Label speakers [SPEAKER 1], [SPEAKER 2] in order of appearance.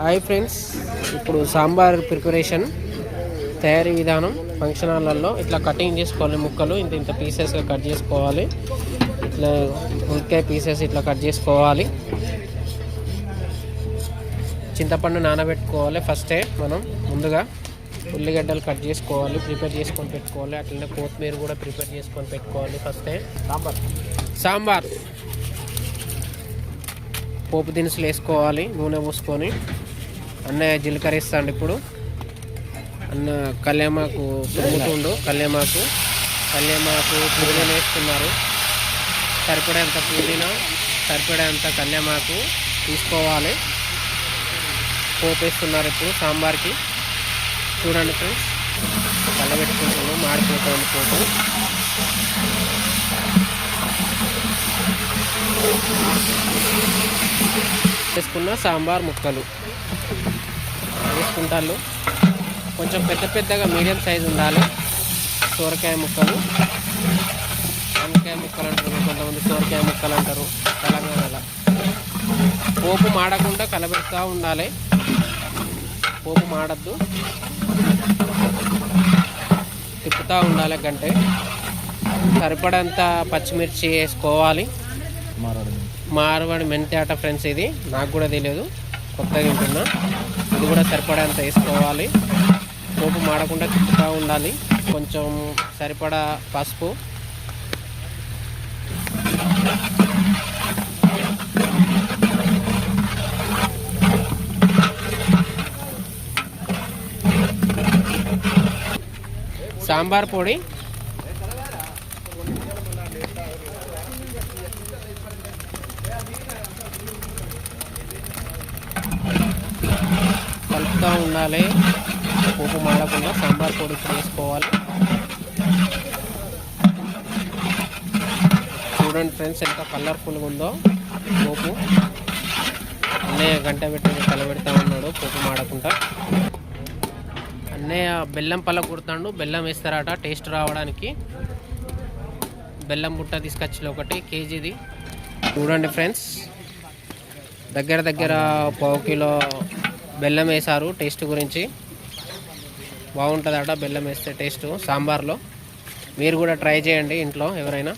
[SPEAKER 1] Hi friends, ఇప్పుడు sambar preparation తయారీ విధానం ఫంక్షన్ హాల్లో ఇట్లా కటింగ్ చేసుకోవాలి. ముక్కలు ఇంత ఇంత పీసెస్గా కట్ చేసుకోవాలి. ఇట్లా ఉల్లిపాయ పీసెస్ ఇట్లా కట్ చేసుకోవాలి. చింతపండు నానబెట్టుకోవాలి. ఫస్టే మనం ముందుగా ఉల్లిగడ్డలు కట్ చేసుకోవాలి, ప్రిపేర్ చేసుకొని పెట్టుకోవాలి. అట్లనే కొత్తిమీర కూడా ప్రిపేర్ చేసుకొని పెట్టుకోవాలి. ఫస్టే సాంబార్ పోపు దినుసులు వేసుకోవాలి. నూనె పోసుకొని అన్నయ్య జీలకర్ర ఇస్తాండి. ఇప్పుడు అన్న కళ్యామాకు తురుముతుండు. కళ్యామాకు పుదీనా వేస్తున్నారు. సరిపడేంత పుదీనా, సరిపడేంత కళ్యామాకు తీసుకోవాలి. పోపు వేస్తున్నారు ఇప్పుడు సాంబార్కి. చూడండి ఫ్రెండ్స్, కలబెట్టుకుంటున్నాం. మాడిపోతుంది పోపు. వేసుకున్న సాంబార్ ముక్కలు వేసుకుంటారు. కొంచెం పెద్ద పెద్దగా మీడియం సైజు ఉండాలి. సోరకాయ ముక్కలు, వంకాయ ముక్కలు అంటారు, కొంతమంది సోరకాయ ముక్కలు అంటారు తెలంగాణలో. పోపు మాడకుండా కలబెడుతూ ఉండాలి. పోపు మాడద్దు, తిప్పుతూ ఉండాలి గంటే. సరిపడంత పచ్చిమిర్చి వేసుకోవాలి. మార్వాడి మెంతి ఆట ఫ్రెండ్స్, ఇది నాకు కూడా తెలియదు, కొత్తగా వింటున్నా. ఇది కూడా సరిపడంత వేసుకోవాలి. పోపు మాడకుండా తిప్పుతూ ఉండాలి. కొంచెం సరిపడా పసుపు, సాంబార్ పొడి, కలుపుతూ ఉండాలి. పోపు మాడకుండా సాంబార్ పొడి వేసుకోవాలి. చూడండి ఫ్రెండ్స్, ఎంత కలర్ఫుల్గా ఉందో పోపు. అన్నయ్య గంట పెట్టి కలబెడతా ఉన్నాడు పోపు మాడకుండా. అన్నయ్య బెల్లం పళ్ళ కుడతాడు. బెల్లం వేస్తారట టేస్ట్ రావడానికి. బెల్లం బుట్ట తీసుకొచ్చి 1 కేజీది. చూడండి ఫ్రెండ్స్, దగ్గర ½ కిలో బెల్లం వేశారు. టేస్ట్ గురించి బాగుంటుందట బెల్లం వేస్తే టేస్ట్ సాంబార్లో. మీరు కూడా ట్రై చేయండి ఇంట్లో ఎవరైనా.